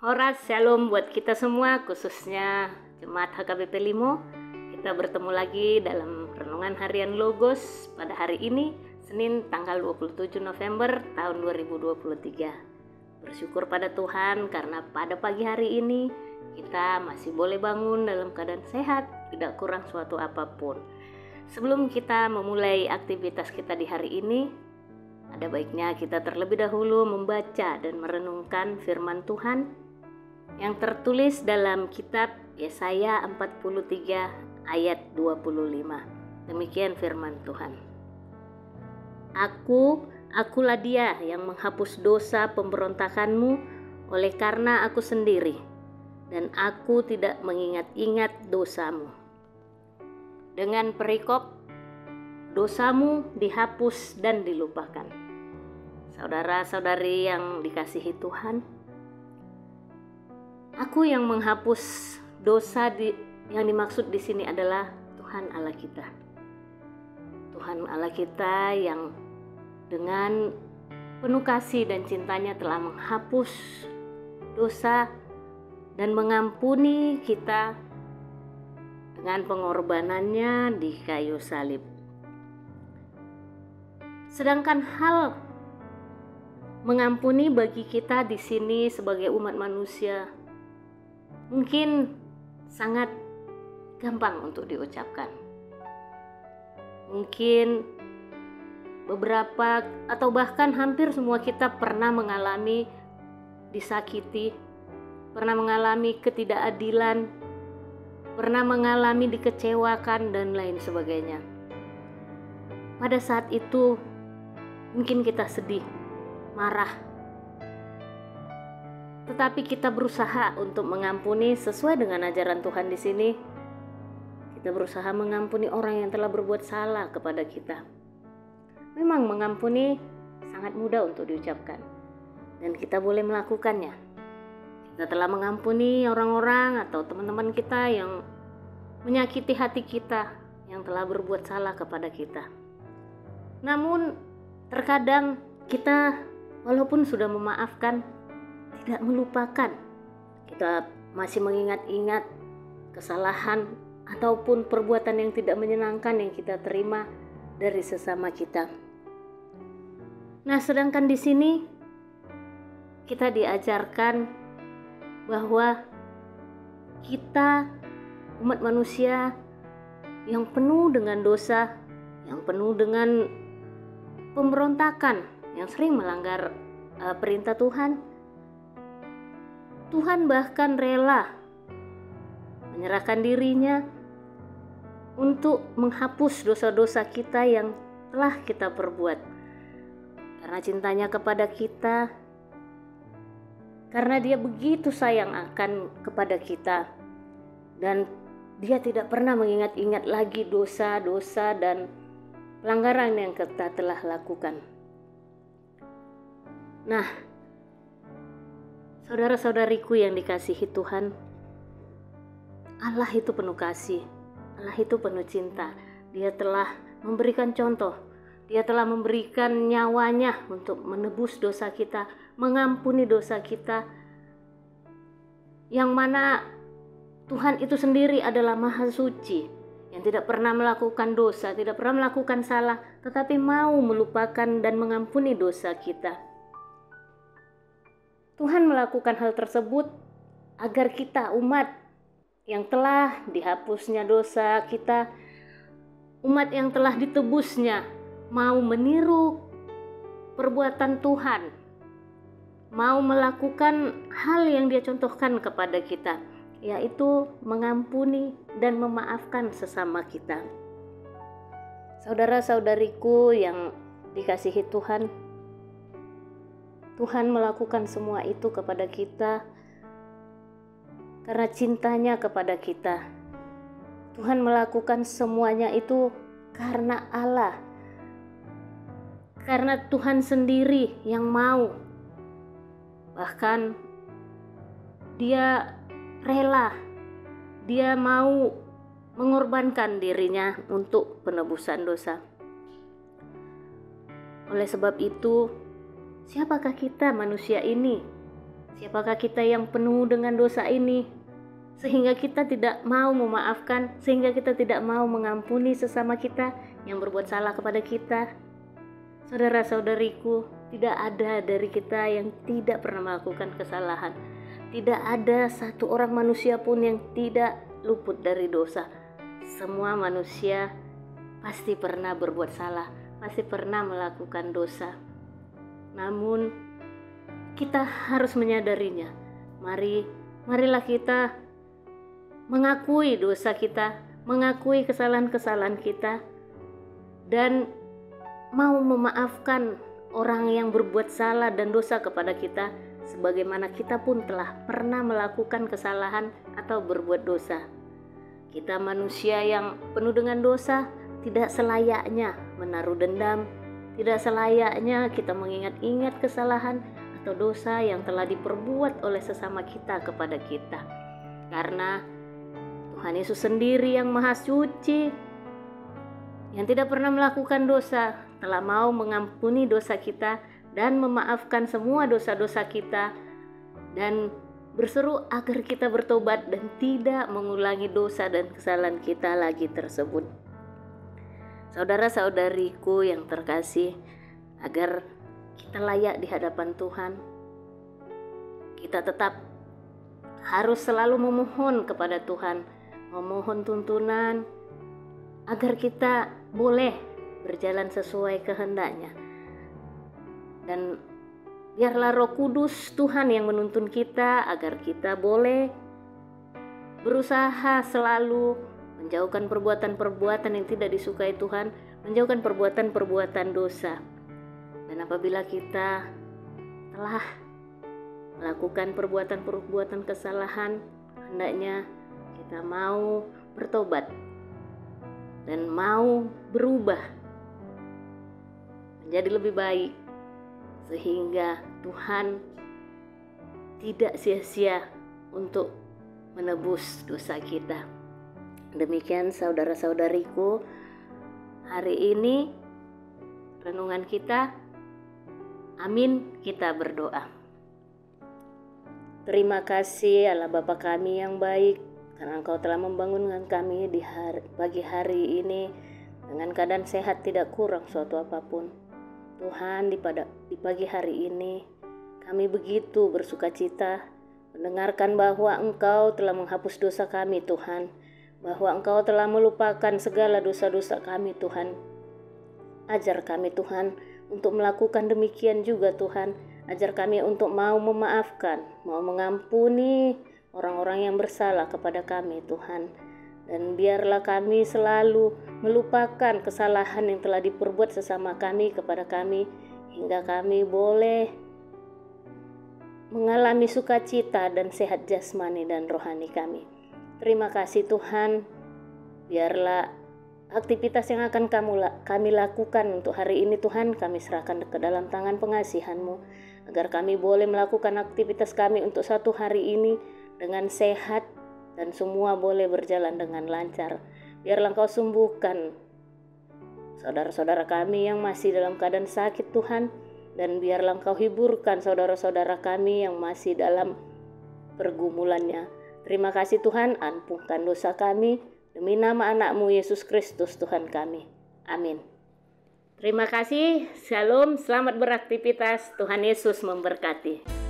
Horas Shalom buat kita semua, khususnya Jemaat HKBP Limo. Kita bertemu lagi dalam Renungan Harian Logos pada hari ini, Senin tanggal 27 November tahun 2023. Bersyukur pada Tuhan karena pada pagi hari ini kita masih boleh bangun dalam keadaan sehat, tidak kurang suatu apapun. Sebelum kita memulai aktivitas kita di hari ini, ada baiknya kita terlebih dahulu membaca dan merenungkan firman Tuhan yang tertulis dalam kitab Yesaya 43 ayat 25. Demikian firman Tuhan. Akulah dia yang menghapus dosa pemberontakanmu oleh karena aku sendiri, dan aku tidak mengingat-ingat dosamu. Dengan perikop, dosamu dihapus dan dilupakan. Saudara-saudari yang dikasihi Tuhan, aku yang menghapus dosa yang dimaksud di sini adalah Tuhan Allah kita. Tuhan Allah kita yang dengan penuh kasih dan cintanya telah menghapus dosa dan mengampuni kita dengan pengorbanannya di kayu salib. Sedangkan hal mengampuni bagi kita di sini sebagai umat manusia mungkin sangat gampang untuk diucapkan. Mungkin beberapa atau bahkan hampir semua kita pernah mengalami disakiti, pernah mengalami ketidakadilan, pernah mengalami dikecewakan dan lain sebagainya. Pada saat itu mungkin kita sedih, marah, tetapi kita berusaha untuk mengampuni sesuai dengan ajaran Tuhan di sini. Kita berusaha mengampuni orang yang telah berbuat salah kepada kita. Memang mengampuni sangat mudah untuk diucapkan, dan kita boleh melakukannya. Kita telah mengampuni orang-orang atau teman-teman kita yang menyakiti hati kita, yang telah berbuat salah kepada kita. Namun terkadang kita walaupun sudah memaafkan, tidak melupakan. Kita masih mengingat-ingat kesalahan ataupun perbuatan yang tidak menyenangkan yang kita terima dari sesama kita. Nah, sedangkan di sini kita diajarkan bahwa kita umat manusia yang penuh dengan dosa, yang penuh dengan pemberontakan, yang sering melanggar perintah Tuhan. Tuhan bahkan rela menyerahkan dirinya untuk menghapus dosa-dosa kita yang telah kita perbuat. Karena cintanya kepada kita, karena dia begitu sayang akan kepada kita, dan dia tidak pernah mengingat-ingat lagi dosa-dosa dan pelanggaran yang kita telah lakukan. Nah, saudara-saudariku yang dikasihi Tuhan, Allah itu penuh kasih, Allah itu penuh cinta. Dia telah memberikan contoh, Dia telah memberikan nyawanya untuk menebus dosa kita, mengampuni dosa kita, yang mana Tuhan itu sendiri adalah Maha Suci, yang tidak pernah melakukan dosa, tidak pernah melakukan salah, tetapi mau melupakan dan mengampuni dosa kita. Tuhan melakukan hal tersebut agar kita, umat yang telah dihapusnya dosa kita, umat yang telah ditebusnya, mau meniru perbuatan Tuhan, mau melakukan hal yang Dia contohkan kepada kita, yaitu mengampuni dan memaafkan sesama kita. Saudara-saudariku yang dikasihi Tuhan, Tuhan melakukan semua itu kepada kita karena cintanya kepada kita. Tuhan melakukan semuanya itu karena Allah, karena Tuhan sendiri yang mau. Bahkan Dia rela, Dia mau mengorbankan dirinya untuk penebusan dosa. Oleh sebab itu, siapakah kita manusia ini Siapakah kita yang penuh dengan dosa ini, sehingga kita tidak mau memaafkan, sehingga kita tidak mau mengampuni sesama kita yang berbuat salah kepada kita? Saudara-saudariku, tidak ada dari kita yang tidak pernah melakukan kesalahan. Tidak ada satu orang manusia pun yang tidak luput dari dosa. Semua manusia pasti pernah berbuat salah, pasti pernah melakukan dosa. Namun kita harus menyadarinya. Marilah kita mengakui dosa kita, mengakui kesalahan-kesalahan kita, dan mau memaafkan orang yang berbuat salah dan dosa kepada kita, sebagaimana kita pun telah pernah melakukan kesalahan atau berbuat dosa. Kita manusia yang penuh dengan dosa, tidak selayaknya menaruh dendam, tidak selayaknya kita mengingat-ingat kesalahan atau dosa yang telah diperbuat oleh sesama kita kepada kita. Karena Tuhan Yesus sendiri yang Maha Suci, yang tidak pernah melakukan dosa, telah mau mengampuni dosa kita dan memaafkan semua dosa-dosa kita, dan berseru agar kita bertobat dan tidak mengulangi dosa dan kesalahan kita lagi tersebut. Saudara-saudariku yang terkasih, agar kita layak di hadapan Tuhan, kita tetap harus selalu memohon kepada Tuhan, memohon tuntunan agar kita boleh berjalan sesuai kehendaknya. Dan biarlah Roh Kudus Tuhan yang menuntun kita agar kita boleh berusaha selalu menjauhkan perbuatan-perbuatan yang tidak disukai Tuhan, menjauhkan perbuatan-perbuatan dosa. Dan apabila kita telah melakukan perbuatan-perbuatan kesalahan, hendaknya kita mau bertobat dan mau berubah menjadi lebih baik, sehingga Tuhan tidak sia-sia untuk menebus dosa kita. Demikian saudara-saudariku, hari ini renungan kita. Amin, kita berdoa. Terima kasih Allah Bapa kami yang baik, karena Engkau telah membangunkan kami di pagi hari ini dengan keadaan sehat, tidak kurang suatu apapun. Tuhan, di pagi hari ini kami begitu bersukacita mendengarkan bahwa Engkau telah menghapus dosa kami, Tuhan, bahwa Engkau telah melupakan segala dosa-dosa kami, Tuhan. Ajar kami, Tuhan, untuk melakukan demikian juga, Tuhan. Ajar kami untuk mau memaafkan, mau mengampuni orang-orang yang bersalah kepada kami, Tuhan. Dan biarlah kami selalu melupakan kesalahan yang telah diperbuat sesama kami kepada kami, hingga kami boleh mengalami sukacita dan sehat jasmani dan rohani kami. Terima kasih Tuhan. Biarlah aktivitas yang akan kami lakukan untuk hari ini, Tuhan, kami serahkan ke dalam tangan pengasihan-Mu, agar kami boleh melakukan aktivitas kami untuk satu hari ini dengan sehat, dan semua boleh berjalan dengan lancar. Biarlah Engkau sembuhkan saudara-saudara kami yang masih dalam keadaan sakit, Tuhan, dan biarlah Engkau hiburkan saudara-saudara kami yang masih dalam pergumulannya. Terima kasih Tuhan, ampunkan dosa kami, demi nama anak-Mu Yesus Kristus Tuhan kami. Amin. Terima kasih, shalom, selamat beraktivitas, Tuhan Yesus memberkati.